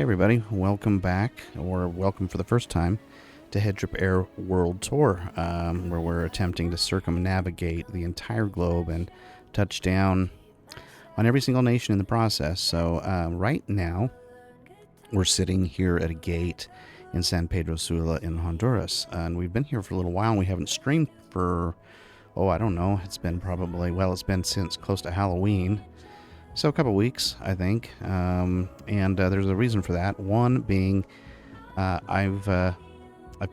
Hey everybody, welcome back, or welcome for the first time, to HeadTrip Air World Tour, where we're attempting to circumnavigate the entire globe and touch down on every single nation in the process. So right now, we're sitting here at a gate in San Pedro Sula in Honduras, and we've been here for a little while, and we haven't streamed for, I don't know, it's been since close to Halloween. So a couple weeks, I think, and there's a reason for that. One being, I've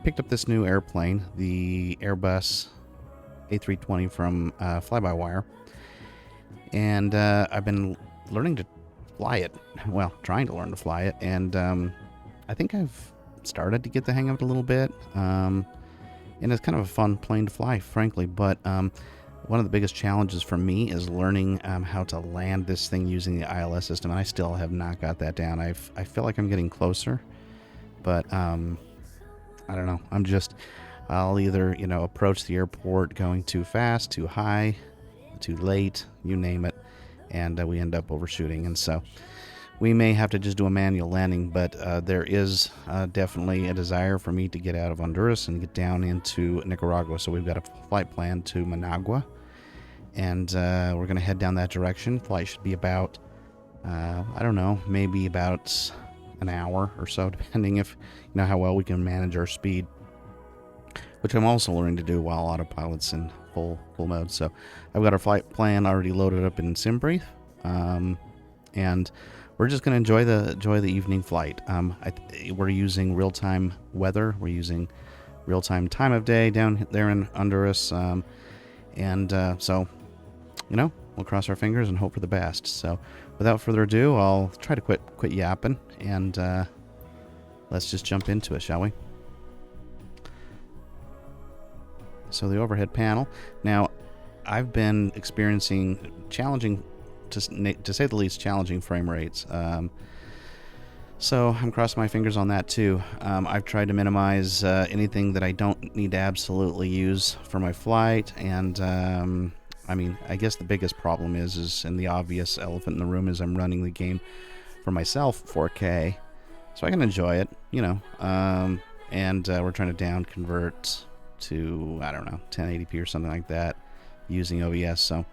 picked up this new airplane, the Airbus A320 from Fly-by-Wire, and I've been learning to fly it. Well, trying to learn to fly it, and I think I've started to get the hang of it a little bit, and it's kind of a fun plane to fly, frankly, but one of the biggest challenges for me is learning how to land this thing using the ILS system, and I still have not got that down. I feel like I'm getting closer, but I don't know. I'll either, approach the airport going too fast, too high, too late, you name it, and we end up overshooting. And so we may have to just do a manual landing, but there is definitely a desire for me to get out of Honduras and get down into Nicaragua. So we've got a flight plan to Managua, and we're going to head down that direction. Flight should be about, maybe about an hour or so, depending if how well we can manage our speed, which I'm also learning to do while autopilot's in full mode. So I've got our flight plan already loaded up in SimBrief, and we're just going to enjoy the evening flight. We're using real-time weather. We're using real-time time of day down there in Honduras, so we'll cross our fingers and hope for the best. So without further ado, I'll try to quit yapping, and let's just jump into it, shall we? So the overhead panel. Now, I've been experiencing challenging, to say the least, challenging frame rates. So I'm crossing my fingers on that too. I've tried to minimize anything that I don't need to absolutely use for my flight, and I guess the biggest problem is and the obvious elephant in the room is I'm running the game for myself 4K, so I can enjoy it, and we're trying to down convert to, 1080p or something like that using OBS. So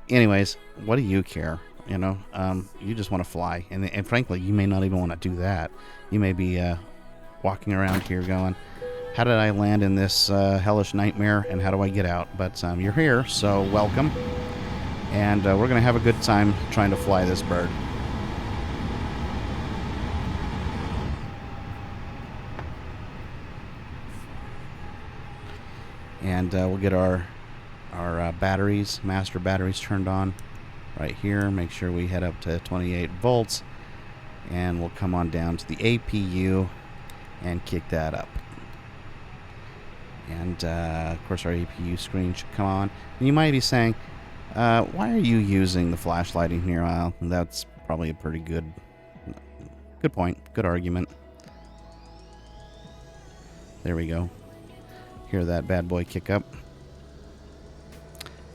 anyways, what do you care? You just want to fly, and frankly, you may not even want to do that. You may be walking around here going, how did I land in this hellish nightmare, and how do I get out? But you're here, so welcome, and we're gonna have a good time trying to fly this bird. And we'll get our batteries, master batteries, turned on right here. Make sure we head up to 28 volts, and we'll come on down to the APU and kick that up. And of course our APU screen should come on. And you might be saying, why are you using the flashlighting here? Well, that's probably a pretty good point, good argument. There we go. Hear that bad boy kick up.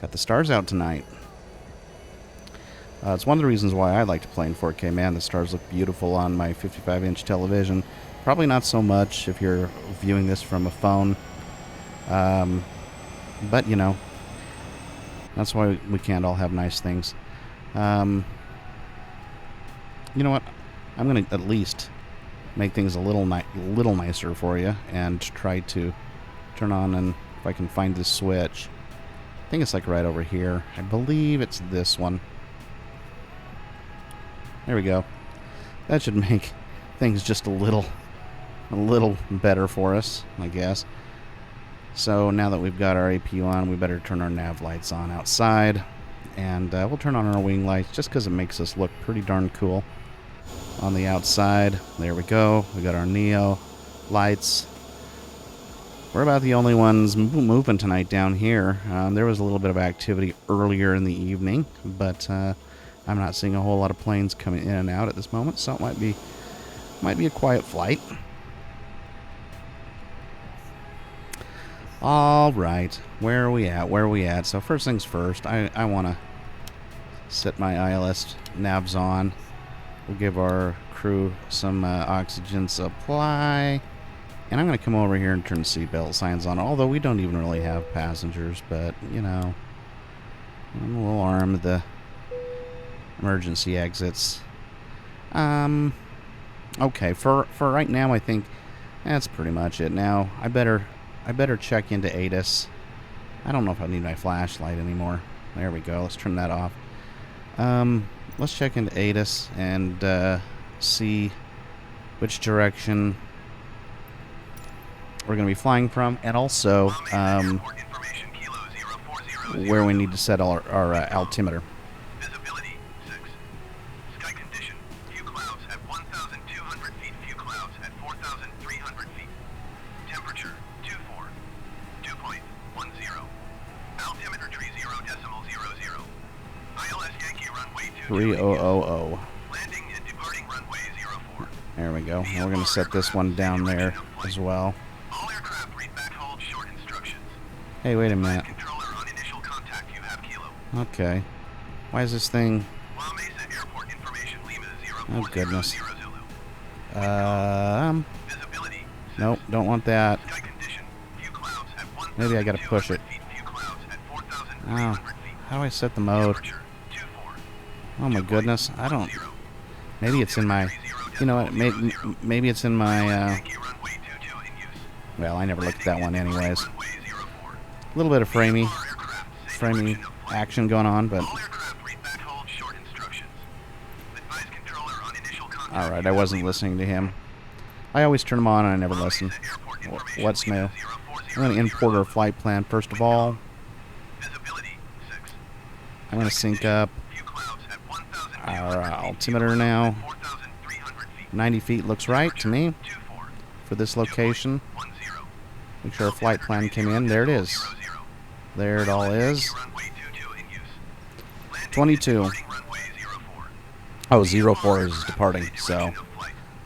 Got the stars out tonight. It's one of the reasons why I like to play in 4K. Man, the stars look beautiful on my 55-inch television. Probably not so much if you're viewing this from a phone. But, that's why we can't all have nice things. You know what? I'm going to at least make things a little nicer for you and try to turn on, and if I can find this switch. I think it's like right over here. I believe it's this one. There we go. That should make things just a little better for us, I guess. So now that we've got our APU on, we better turn our nav lights on outside, and we'll turn on our wing lights just because it makes us look pretty darn cool on the outside. There we go. We got our Neo lights. We're about the only ones moving tonight down here. There was a little bit of activity earlier in the evening, but I'm not seeing a whole lot of planes coming in and out at this moment, so it might be a quiet flight. All right, where are we at? So first things first, I want to set my ILS navs on, We'll give our crew some oxygen supply. And I'm going to come over here and turn seatbelt signs on, although we don't even really have passengers, but, you know, we'll arm the emergency exits. Okay, for right now, I think that's pretty much it. Now, I better check into ATIS. I don't know if I need my flashlight anymore. There we go. Let's turn that off. Let's check into ATIS and see which direction we're going to be flying from, and also where we need to set our altimeter. Visibility 6. Sky condition. Few clouds at 1,200 feet. Few clouds at 4,300 feet. Temperature 24. Dew point 10. Altimeter tree 0.00. ILS Yankee runway 3000. Landing and departing runway 04. There we go. And we're going to set this one down there as well. All aircraft read back hold short instructions. Hey, wait a minute. Controller on initial contact. You have Kilo. Okay. Why is this thing... La Mesa Airport information. Lima 040 Oh, goodness. Zulu. Visibility. Nope, don't want that. Sky condition. Few clouds at 1,200 Maybe I gotta push it. feet. Few clouds at 4,300 Oh, feet. how do I set the mode? Temperature 24. Oh my goodness, I don't... Maybe it's in my... You know what, maybe it's in my... Yankee runway 22 in use. Well, I never looked at that one anyways. Runway 04. A little bit of framey Framing action going on, but... All aircraft read back hold short instructions. Advise controller on initial contact. Alright, I wasn't listening to him. I always turn them on and I never listen. What's new? I'm going to import our flight plan first of all. Visibility 6. I'm going to sync up Few clouds at 1,000 our altimeter now. 4,300 feet. 90 feet looks right to me 24. for this location. 10. Make sure our flight plan came in. There it is. There it all is. Runway 22 in use. Landing 22. and departing runway 04. Oh, 04 is departing, so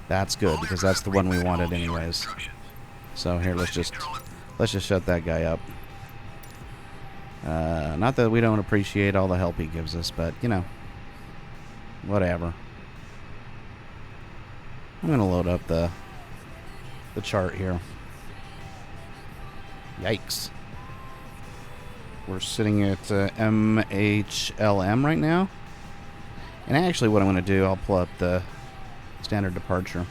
that's good because that's the one we wanted anyways. So here, let's just shut that guy up. Not that we don't appreciate all the help he gives us, but you know, whatever. I'm gonna load up the chart here. Yikes. We're sitting at MHLM right now. And actually what I'm going to do, I'll pull up the standard departure.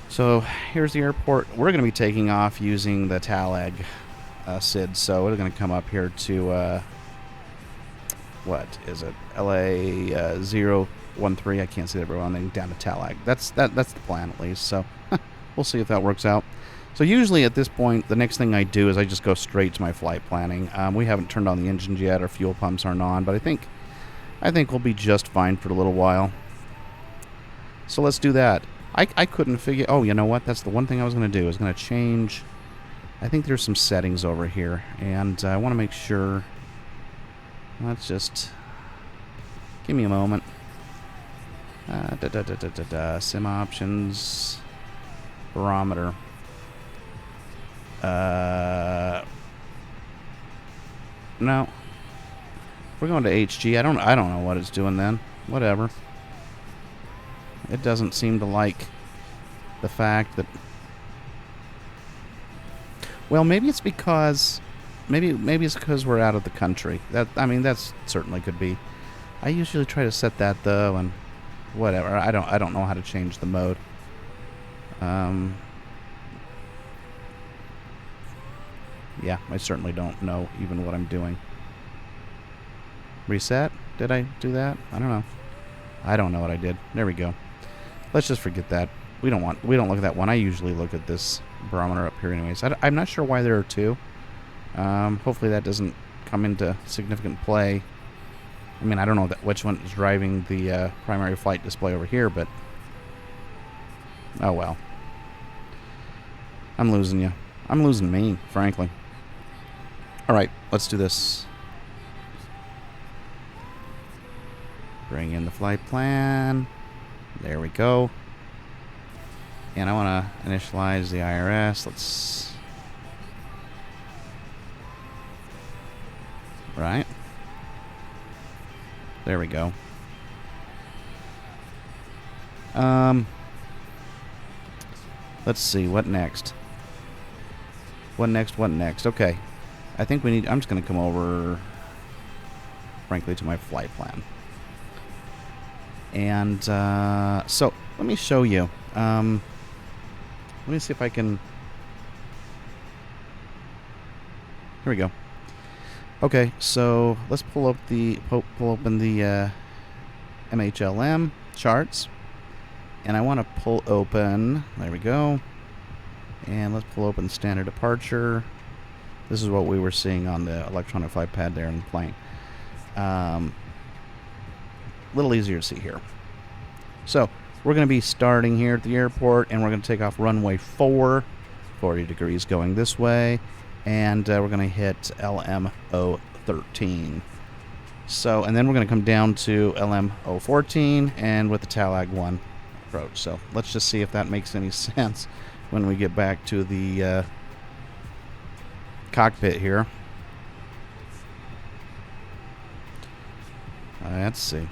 So here's the airport. We're going to be taking off using the Talag SID. So we're going to come up here to, what is it? LA 013. I can't see everyone. Then down to Talag. That's the plan at least. So we'll see if that works out. So usually at this point, the next thing I do is I just go straight to my flight planning. We haven't turned on the engines yet. Our fuel pumps aren't on, but I think we'll be just fine for a little while. So let's do that. I couldn't figure... Oh, you know what? That's the one thing I was going to do. I was going to change... I think there's some settings over here, and I want to make sure... Let's just... Give me a moment. Sim options... Barometer... No. We're going to HG. I don't know what it's doing then. Whatever. It doesn't seem to like the fact that... Well, maybe it's because... Maybe it's because we're out of the country. That certainly could be. I usually try to set that though, and whatever. I don't know how to change the mode. Yeah, I certainly don't know even what I'm doing. Reset? Did I do that? I don't know. I don't know what I did. There we go. Let's just forget that. We don't look at that one. I usually look at this barometer up here anyways. I'm not sure why there are two. Hopefully that doesn't come into significant play. I mean, I don't know which one is driving the primary flight display over here, but... Oh well. I'm losing you. I'm losing me, frankly. Alright, let's do this. Bring in the flight plan. There we go. And I want to initialize the IRS. Let's... Right. There we go. Let's see. What next? What next? Okay. I think we need... I'm just going to come over, frankly, to my flight plan. And, so, let me show you. Let me see if I can... Here we go. Okay, so let's pull open the MHLM charts. And I want to pull open... There we go. And let's pull open standard departure. This is what we were seeing on the electronic flight pad there in the plane. A little easier to see here. So, we're going to be starting here at the airport, and we're going to take off runway 4, 40 degrees going this way, and we're going to hit LM013. So, and then we're going to come down to LM014, and with the TALAG 1 approach. So, let's just see if that makes any sense when we get back to the cockpit here. Let's see.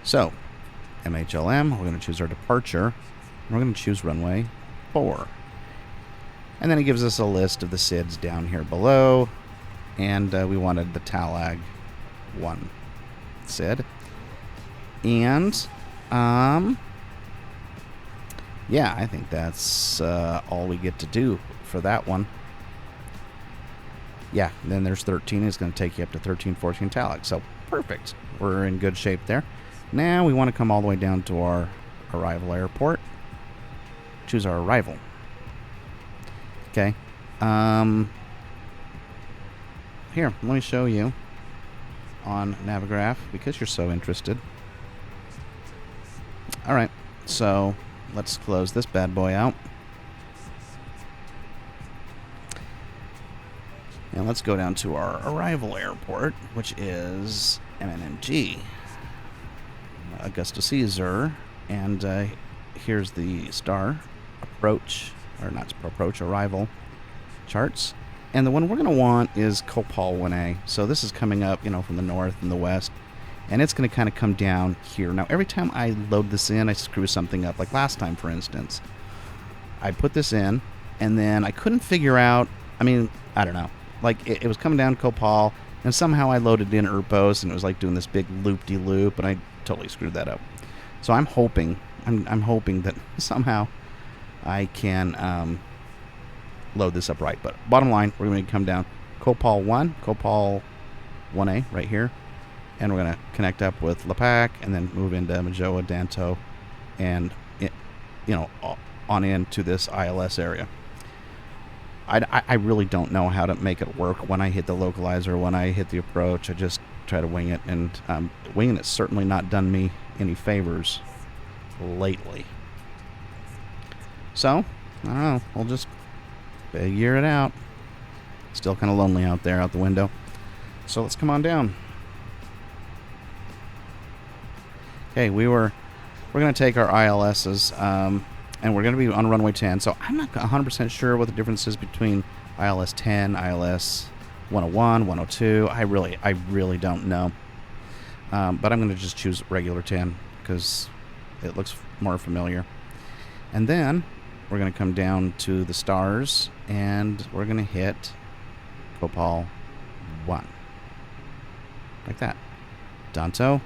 So, MHLM, we're going to choose our departure. And we're going to choose runway 4. And then it gives us a list of the SIDs down here below. And we wanted the TALAG 1 SID. And, yeah, I think that's all we get to do for that one. Yeah, then there's 13. It's going to take you up to 13, 14 TALAG. So, perfect. We're in good shape there. Now we want to come all the way down to our arrival airport. Choose our arrival. Okay. Here, let me show you on Navigraph because you're so interested. All right. So, let's close this bad boy out. And let's go down to our arrival airport, which is MNMG, Augusta Caesar. And here's the star approach, or not approach, arrival charts. And the one we're going to want is Copal 1A. So this is coming up, from the north and the west. And it's going to kind of come down here. Now, every time I load this in, I screw something up. Like last time, for instance. I put this in, and then I couldn't figure out... I don't know. Like, it was coming down Copal, and somehow I loaded in Urpos, and it was like doing this big loop-de-loop, and I totally screwed that up. So I'm hoping that somehow I can load this up right. But bottom line, we're going to come down Copal 1, Copal 1A right here. And we're going to connect up with Lepac and then move into Majoa, Danto, and, on into this ILS area. I really don't know how to make it work when I hit the localizer, when I hit the approach. I just try to wing it, and winging it's certainly not done me any favors lately. So, I don't know. We'll just figure it out. Still kind of lonely out there, out the window. So let's come on down. Okay, we're going to take our ILSs, and we're going to be on runway 10. So I'm not 100% sure what the difference is between ILS 10, ILS 101, 102. I really don't know. But I'm going to just choose regular 10 because it looks more familiar. And then we're going to come down to the stars, and we're going to hit Copal 1. Like that. Danto.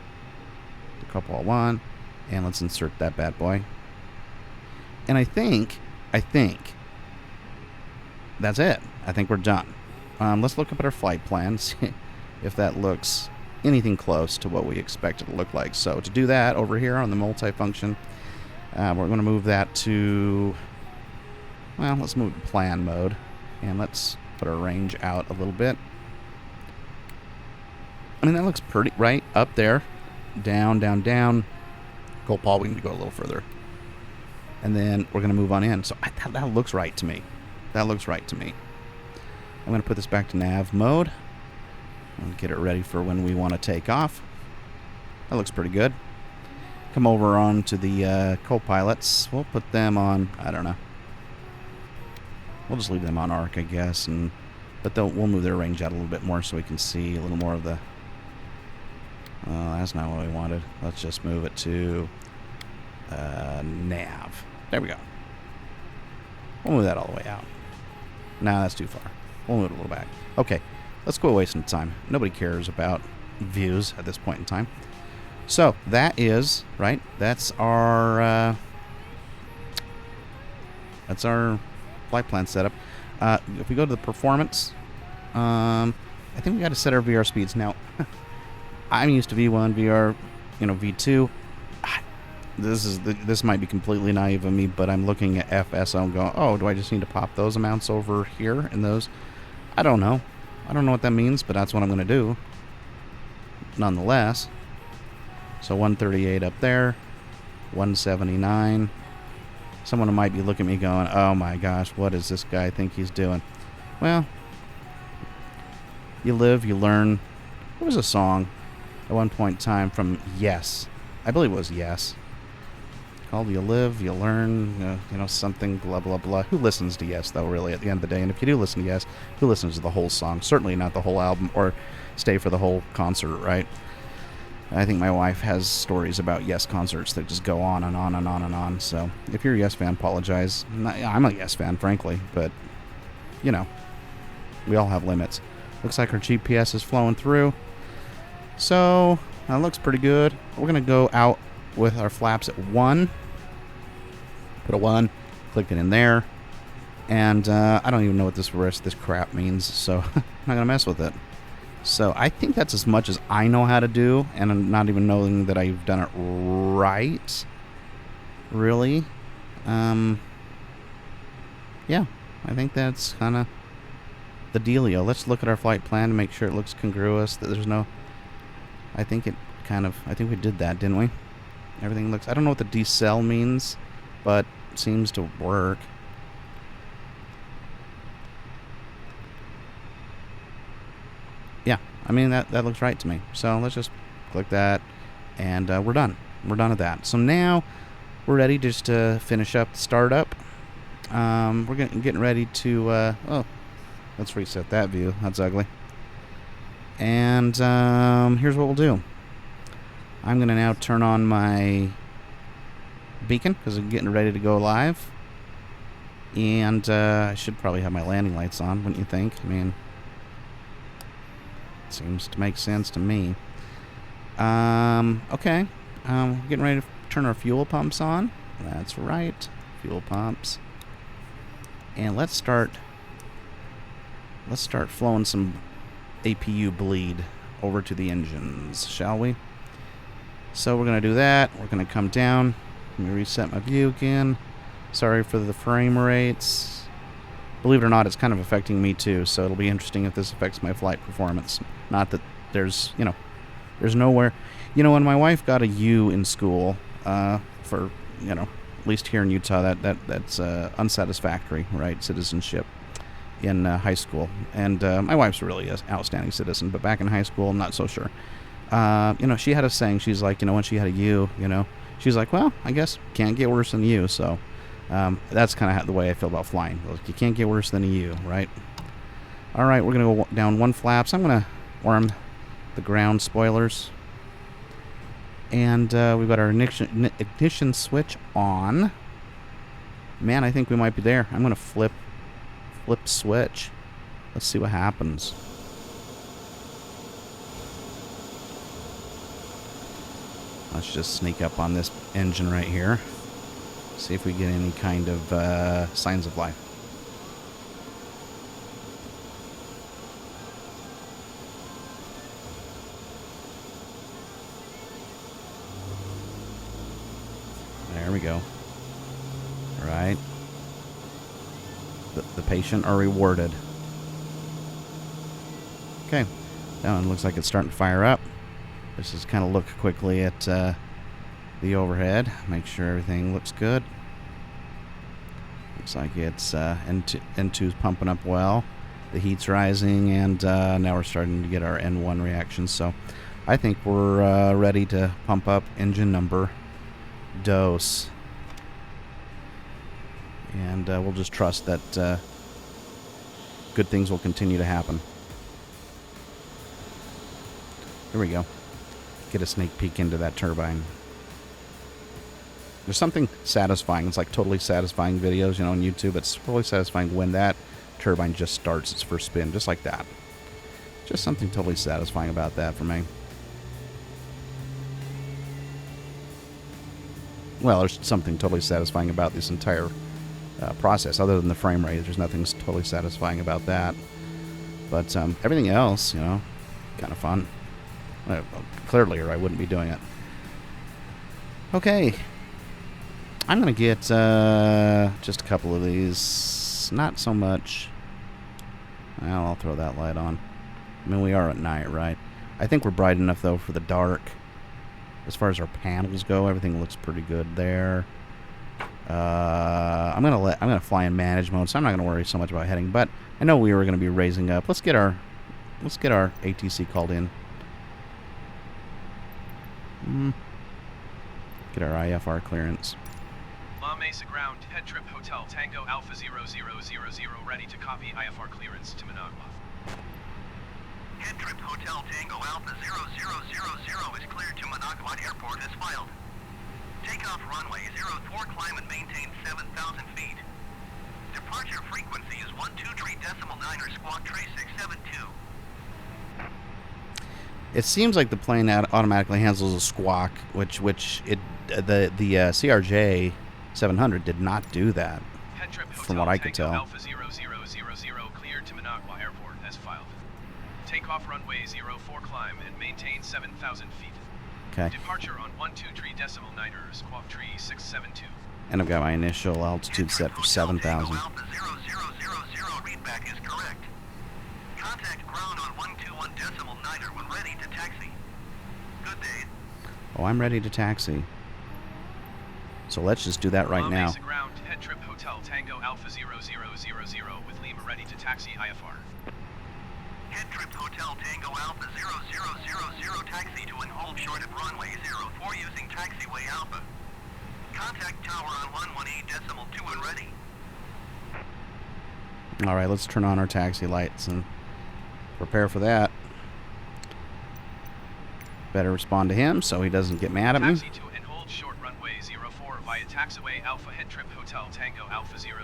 Copal 1, and let's insert that bad boy. And I think that's it. I think we're done. Let's look up at our flight plan, see if that looks anything close to what we expect it to look like. So to do that, over here on the multifunction, we're going to move that to, well, let's move to plan mode, and let's put our range out a little bit. That looks pretty right up there. Down, down, down. Copal, we need to go a little further. And then we're going to move on in. So that looks right to me. That looks right to me. I'm going to put this back to nav mode. And get it ready for when we want to take off. That looks pretty good. Come over on to the co-pilots. We'll put them on, I don't know. We'll just leave them on arc, I guess. But we'll move their range out a little bit more so we can see a little more of the Oh, that's not what we wanted. Let's just move it to nav. There we go. We'll move that all the way out. Nah, that's too far. We'll move it a little back. Okay, let's quit wasting time. Nobody cares about views at this point in time. So that is right. That's our flight plan setup. If we go to the performance, I think we got to set our VR speeds. Now, I'm used to V1, VR, V2. This might be completely naive of me, but I'm looking at FSO and going, oh, do I just need to pop those amounts over here and those? I don't know. I don't know what that means, but that's what I'm going to do. Nonetheless. So 138 up there, 179. Someone might be looking at me going, oh my gosh, what does this guy think he's doing? Well, you live, you learn. There was a song at one point in time from Yes. I believe it was Yes. Called You Live, You Learn, something, blah, blah, blah. Who listens to Yes, though, really, at the end of the day? And if you do listen to Yes, who listens to the whole song? Certainly not the whole album or stay for the whole concert, right? I think my wife has stories about Yes concerts that just go on and on and on and on. So if you're a Yes fan, apologize. I'm a Yes fan, frankly, but, we all have limits. Looks like our GPS is flowing through. So that looks pretty good. We're going to go out with our flaps at 1. Put a 1, click it in there. And I don't even know what the rest of this crap means, so I'm not going to mess with it. So I think that's as much as I know how to do, and I'm not even knowing that I've done it right. Really. Yeah, I think that's kind of the dealio. Let's look at our flight plan to make sure it looks congruous, that there's no... I think we did that, didn't we? Everything looks... I don't know what the decel means, but it seems to work. Yeah, I mean, that looks right to me. So let's just click that, and we're done. We're done with that. So now we're ready just to finish up the startup. We're getting ready to... let's reset that view. That's ugly. And here's what we'll do. I'm going to now turn on my beacon because I'm getting ready to go live. And I should probably have my landing lights on, wouldn't you think? I mean, it seems to make sense to me. Okay. Getting ready to turn our fuel pumps on. That's right. Fuel pumps. And let's start flowing some APU bleed over to the engines, shall we? So we're going to do that. We're going to come down. Let me reset my view again. Sorry for the frame rates. Believe it or not, it's kind of affecting me too, so it'll be interesting if this affects my flight performance. Not that there's nowhere... when my wife got a U in school, for, at least here in Utah, that's unsatisfactory, right? Citizenship in high school. And my wife's really an outstanding citizen, but back in high school, I'm not so sure. She had a saying. She's like, when she had a U, she's like, well, I guess can't get worse than a U. So that's kind of the way I feel about flying. Like, you can't get worse than a U, right? All right, we're going to go down 1 flaps. I'm going to arm the ground spoilers. And we've got our ignition switch on. Man, I think we might be there. I'm going to flip switch. Let's see what happens. Let's just sneak up on this engine right here. See if we get any kind of signs of life. There we go. All right. The patient are rewarded. Okay. That one looks like it's starting to fire up. Let's just kind of look quickly at the overhead. Make sure everything looks good. Looks like it's N2's pumping up well. The heat's rising, and now we're starting to get our N1 reactions. So I think we're ready to pump up engine number dose. And we'll just trust that good things will continue to happen. Here we go. get a sneak peek into that turbine. There's something satisfying. It's like totally satisfying videos, on YouTube. It's totally satisfying when that turbine just starts its first spin, just like that. Just something totally satisfying about that for me. Well, there's something totally satisfying about this entire process. Other than the frame rate, there's nothing totally satisfying about that. But everything else, kind of fun. Clearly, or I wouldn't be doing it. Okay. I'm going to get just a couple of these. Not so much. Well, I'll throw that light on. I mean, we are at night, right? I think we're bright enough, though, for the dark. As far as our panels go, everything looks pretty good there. I'm gonna fly in manage mode, so I'm not gonna worry so much about heading. But I know we were gonna be raising up. Let's get our ATC called in. Get our IFR clearance. La Mesa ground, HeadTrip Hotel Tango Alpha 0000 ready to copy IFR clearance to Managua. HeadTrip Hotel Tango Alpha 0000 is cleared to Managua Airport as filed. Takeoff runway 04, climb and maintain 7,000 feet. Departure frequency is 123.9 squawk tray 672. It seems like the plane automatically handles a squawk, which the CRJ 700 did not do that, from what I could tell. Alpha 0000 cleared to Managua Airport as filed. Takeoff runway 04, climb and maintain 7,000 feet. Okay. Departure on 123.9 squawk tree 672. And I've got my initial altitude set for 7,000. Alpha 0000 readback is correct. Contact ground on 121.9 when ready to taxi. Good day. Oh, I'm ready to taxi. So let's just do that right now. Mesa ground, HeadTrip Hotel Tango Alpha 0000 with Lima ready to taxi IFR. HeadTrip Hotel Tango Alpha 0000 taxi to and hold short of runway 04 using taxiway Alpha. Contact tower on 118.2 when ready. All right, let's turn on our taxi lights and prepare for that. Better respond to him so he doesn't get mad at me. Taxi to and hold short runway 04 via taxiway Alpha HeadTrip Hotel Tango Alpha 0000.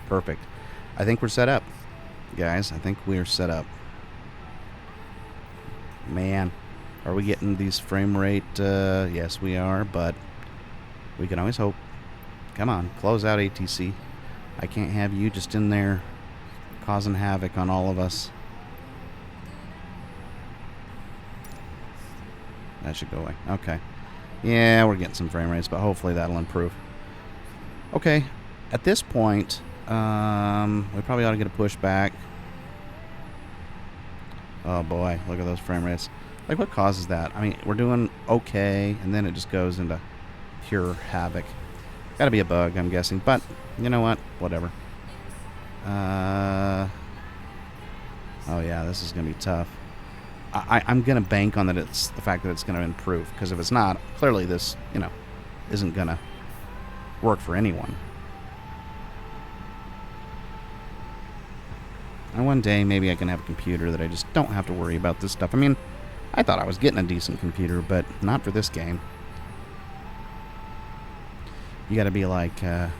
Perfect. I think we're set up, guys. I think we're set up. Man, are we getting these frame rate? Yes, we are, but we can always hope. Come on, close out ATC. I can't have you just in there causing havoc on all of us. That should go away. Okay. Yeah, we're getting some frame rates, but hopefully that'll improve. Okay. At this point, we probably ought to get a pushback. Oh boy, look at those frame rates. Like, what causes that? I mean, we're doing okay, and then it just goes into pure havoc. Gotta be a bug, I'm guessing. But, you know what? Whatever. Oh yeah, this is gonna be tough. I'm gonna bank on that it's the fact that it's gonna improve, because if it's not, clearly this, isn't gonna work for anyone. And one day, maybe I can have a computer that I just don't have to worry about this stuff. I mean, I thought I was getting a decent computer, but not for this game. You gotta be like, I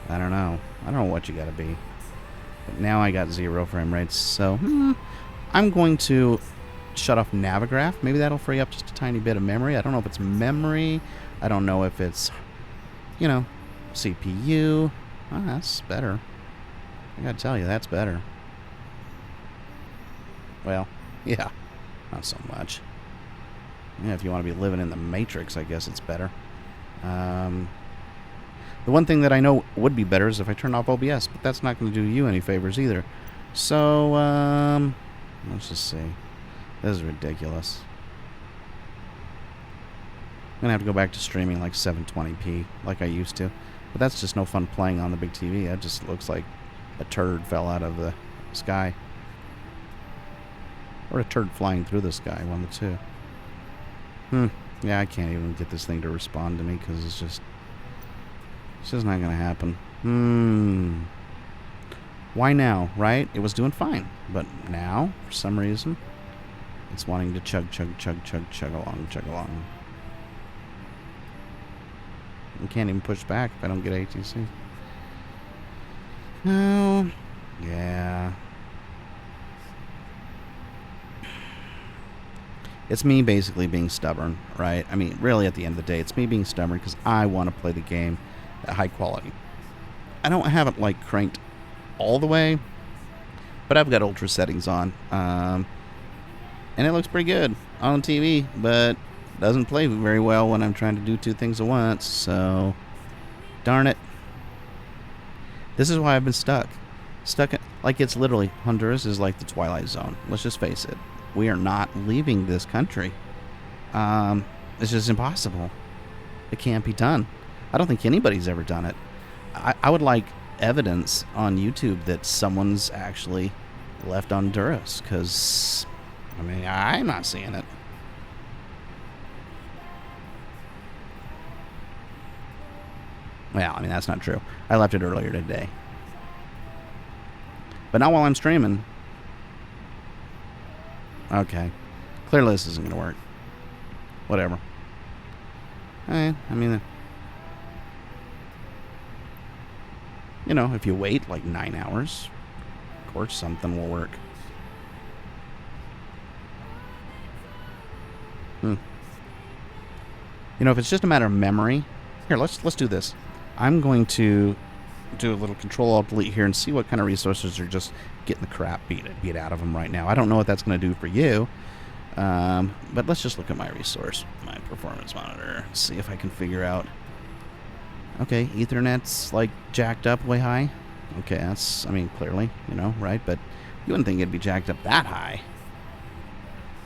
don't know. I don't know what you gotta be. But now I got 0 frame rates, so I'm going to shut off Navigraph. Maybe that'll free up just a tiny bit of memory. I don't know if it's memory. I don't know if it's, CPU. Oh, that's better. I gotta tell you, that's better. Well, yeah, not so much. Yeah, if you want to be living in the Matrix, I guess it's better. The one thing that I know would be better is if I turn off OBS, but that's not going to do you any favors either. So, let's just see. This is ridiculous. I'm going to have to go back to streaming like 720p, like I used to. But that's just no fun playing on the big TV. That just looks like a turd fell out of the sky. Or a turd flying through the sky, one of the two. Yeah, I can't even get this thing to respond to me because it's just not going to happen. Why now, right? It was doing fine. But now, for some reason, it's wanting to chug along. I can't even push back if I don't get ATC. Oh, yeah. It's me basically being stubborn, right? I mean, really, at the end of the day, it's me being stubborn because I want to play the game at high quality. I don't have it, like, cranked all the way, but I've got ultra settings on. And it looks pretty good on TV, but doesn't play very well when I'm trying to do two things at once, so darn it. This is why I've been stuck. Like, it's literally, Honduras is like the Twilight Zone. Let's just face it. We are not leaving this country. It's just impossible. It can't be done. I don't think anybody's ever done it. I would like evidence on YouTube that someone's actually left Honduras, because, I mean, I'm not seeing it. Well, I mean, that's not true. I left it earlier today. But not while I'm streaming. Okay. Clearly this isn't going to work. Whatever. I mean, you know, if you wait like 9 hours, of course something will work. You know, if it's just a matter of memory, here, let's do this. I'm going to do a little Control-Alt-Delete here and see what kind of resources are just getting the crap beat out of them right now. I don't know what that's going to do for you, but let's just look at my resource, my performance monitor, see if I can figure out. Okay, Ethernet's like jacked up way high. Okay, that's, I mean, clearly, you know, right? But you wouldn't think it'd be jacked up that high.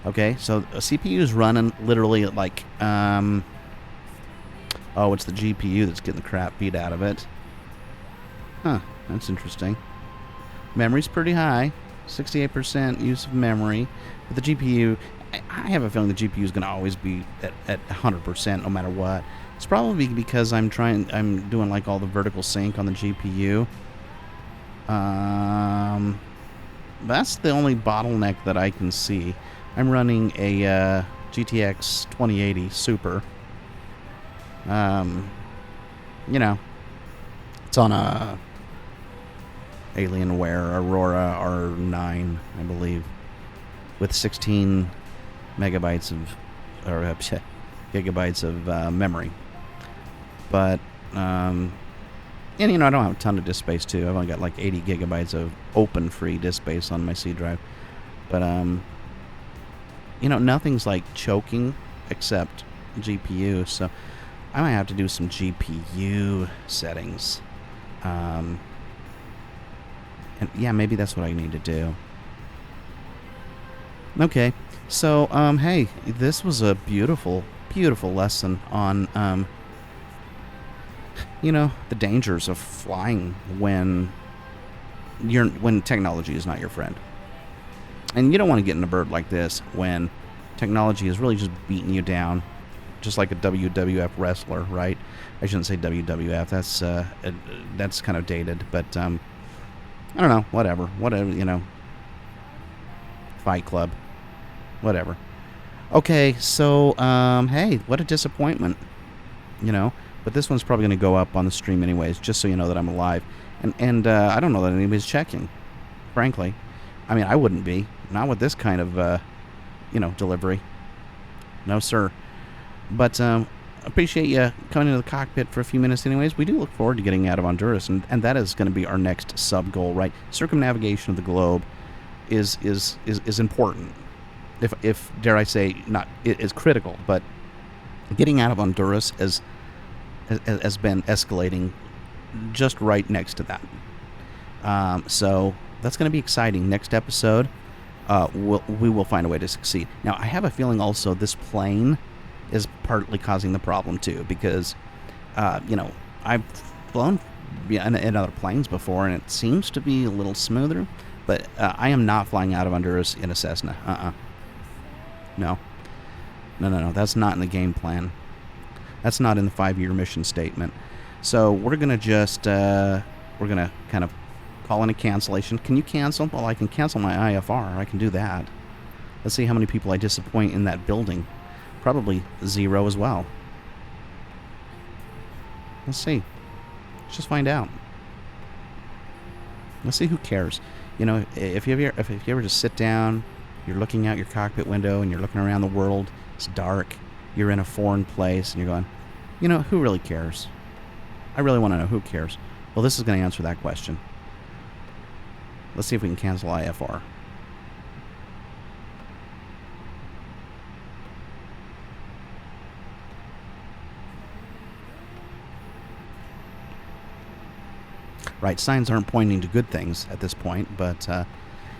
Okay, so a CPU is running literally at like, oh, it's the GPU that's getting the crap beat out of it. Huh, that's interesting. Memory's pretty high, 68% use of memory. But the GPU, I have a feeling the GPU is going to always be at 100% no matter what. It's probably because I'm doing like all the vertical sync on the GPU. That's the only bottleneck that I can see. I'm running a GTX 2080 Super. You know, it's on a Alienware Aurora R9, I believe, with 16 megabytes of, or gigabytes of memory. But, and you know, I don't have a ton of disk space too. I've only got like 80 gigabytes of open free disk space on my C drive. But, you know, nothing's like choking except GPU, so I might have to do some GPU settings. And yeah, maybe that's what I need to do. Okay, so, hey, this was a beautiful, beautiful lesson on, you know, the dangers of flying when technology is not your friend. And you don't want to get in a bird like this when technology is really just beating you down, just like a WWF wrestler, right? I shouldn't say WWF. That's kind of dated, but I don't know. Whatever, you know. Fight Club, whatever. Okay, so hey, what a disappointment, you know. But this one's probably going to go up on the stream anyways, just so you know that I'm alive. And I don't know that anybody's checking, frankly. I mean, I wouldn't be. Not with this kind of, you know, delivery. No, sir. But appreciate you coming into the cockpit for a few minutes anyways. We do look forward to getting out of Honduras, and that is going to be our next sub-goal, right? Circumnavigation of the globe is important. If dare I say, not, it is critical, but getting out of Honduras has been escalating just right next to that. So that's going to be exciting. Next episode, we will find a way to succeed. Now, I have a feeling also this plane is partly causing the problem too, because you know, I've flown in other planes before, and it seems to be a little smoother. But I am not flying out of Honduras in a Cessna. No. That's not in the game plan. That's not in the 5-year mission statement. So we're gonna just we're gonna kind of call in a cancellation. Can you cancel? Well, I can cancel my IFR. I can do that. Let's see how many people I disappoint in that building. Probably 0 as well. Let's see. Let's just find out. Let's see who cares. You know, if you ever just sit down, you're looking out your cockpit window and you're looking around the world, it's dark, you're in a foreign place, and you're going, you know, who really cares? I really want to know who cares. Well, this is going to answer that question. Let's see if we can cancel IFR. Right, signs aren't pointing to good things at this point, but,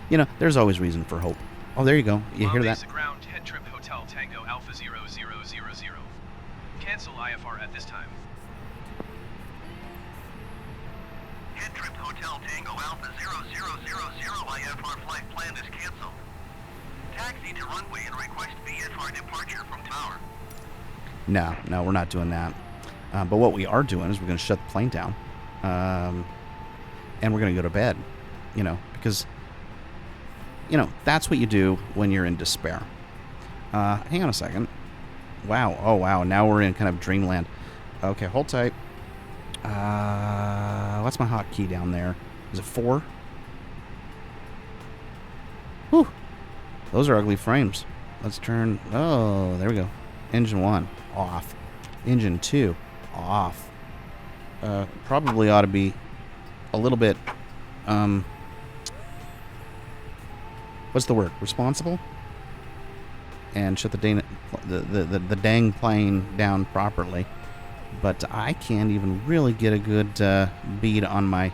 you know, there's always reason for hope. Oh, there you go. You hear that? Ground, HeadTrip Hotel Tango Alpha 0000. Cancel IFR at this time. HeadTrip Hotel Tango Alpha 0000 IFR flight plan is canceled. Taxi to runway and request VFR departure from tower. No, we're not doing that. But what we are doing is we're going to shut the plane down. And we're going to go to bed, you know, because, you know, that's what you do when you're in despair. Hang on a second. Wow. Oh, wow. Now we're in kind of dreamland. Okay, hold tight. What's my hotkey down there? Is it 4? Whew. Those are ugly frames. Let's turn... Oh, there we go. Engine 1, off. Engine 2, off. Probably ought to be a little bit, what's the word? Responsible? And shut the dang plane down properly. But I can't even really get a good bead on my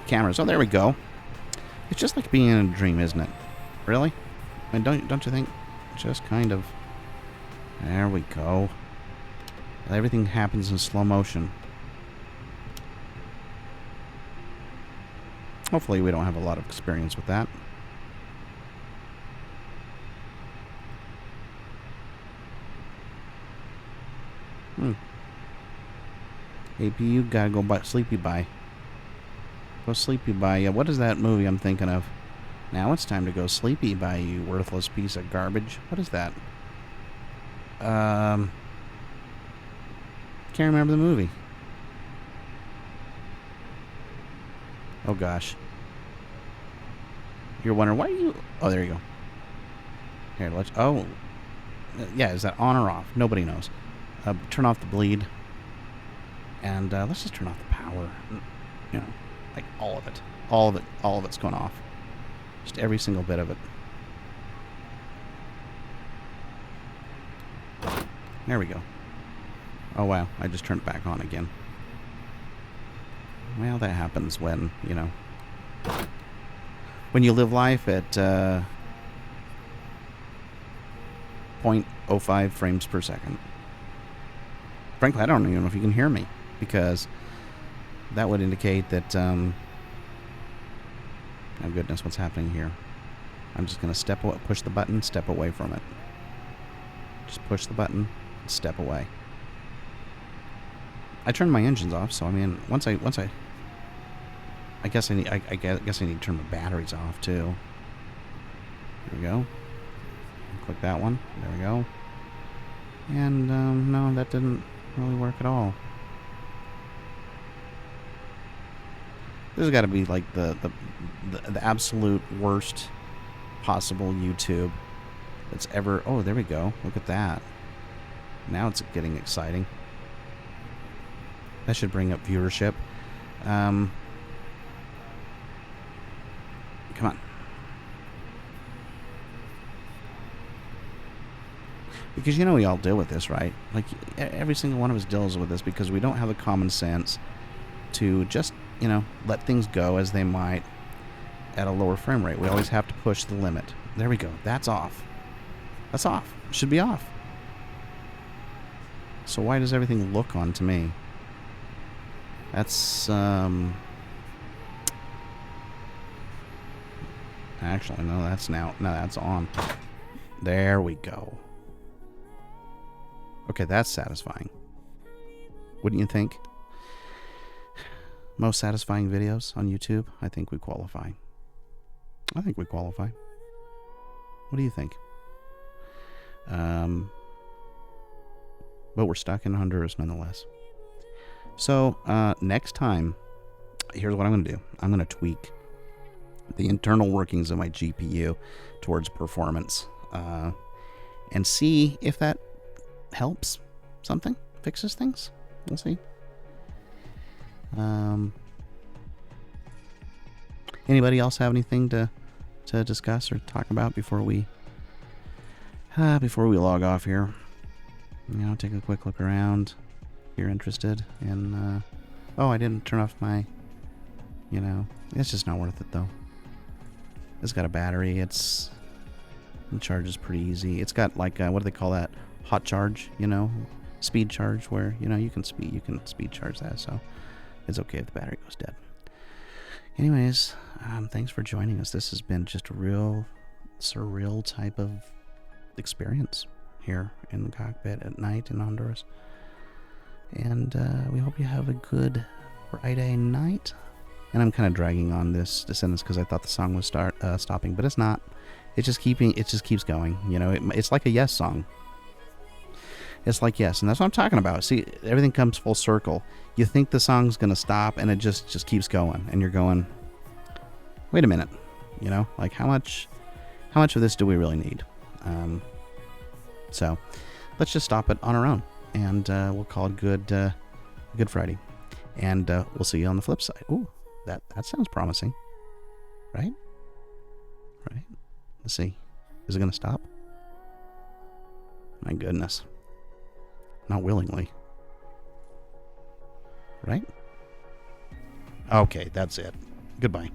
cameras. Oh, there we go. It's just like being in a dream, isn't it? Really? I mean, don't you think? Just kind of. There we go. Everything happens in slow motion. Hopefully we don't have a lot of experience with that. APU gotta go sleepy bye. Go sleepy bye. Yeah, what is that movie I'm thinking of? Now it's time to go sleepy bye, you worthless piece of garbage. What is that? Can't remember the movie. Oh gosh. You're wondering why you... Oh, there you go. Here, let's... Oh. Yeah, is that on or off? Nobody knows. Turn off the bleed. And let's just turn off the power. You know, like all of it. All of it. All of it's going off. Just every single bit of it. There we go. Oh, wow. I just turned it back on again. Well, that happens when, you know, when you live life at 0.05 frames per second. Frankly, I don't even know if you can hear me, because that would indicate that, oh goodness, what's happening here? I'm just going to step away, push the button, step away from it. Just push the button, step away. I turned my engines off, so I mean, once I guess I need to turn my batteries off too. There we go. Click that one. There we go. And no, that didn't really work at all. This has got to be like the absolute worst possible YouTube that's ever. Oh, there we go. Look at that. Now it's getting exciting. That should bring up viewership. Come on. Because you know we all deal with this, right? Like, every single one of us deals with this because we don't have the common sense to just, you know, let things go as they might at a lower frame rate. We always have to push the limit. There we go. That's off. That's off. It should be off. So why does everything look on to me? That's, actually, no, that's now, no, that's on. There we go. Okay, that's satisfying. Wouldn't you think? most satisfying videos on YouTube, I think we qualify. I think we qualify. What do you think? But we're stuck in Honduras nonetheless. So next time, here's what I'm going to do. I'm going to tweak the internal workings of my GPU towards performance and see if that helps something, fixes things. We'll see. Anybody else have anything to discuss or talk about before we log off here? Take a quick look around if you're interested in oh, I didn't turn off my, it's just not worth it though. It's got a battery. It charges pretty easy. It's got like what do they call that? Hot charge, speed charge, where you can speed charge that, so it's okay if the battery goes dead. Anyways, thanks for joining us. This has been just a real surreal type of experience here in the cockpit at night in Honduras. And we hope you have a good Friday night. And I'm kind of dragging on this sentence because I thought the song was stopping, but it's not. It just keeps going. It's like a Yes song. It's like Yes, and that's what I'm talking about. See, everything comes full circle. You think the song's gonna stop, and it just keeps going, and you're going, wait a minute, like how much of this do we really need? So let's just stop it on our own, and we'll call it Good Friday, and we'll see you on the flip side. Ooh, that sounds promising, right? Let's see, is it gonna stop? My goodness. Not willingly. Right? Okay, that's it. Goodbye.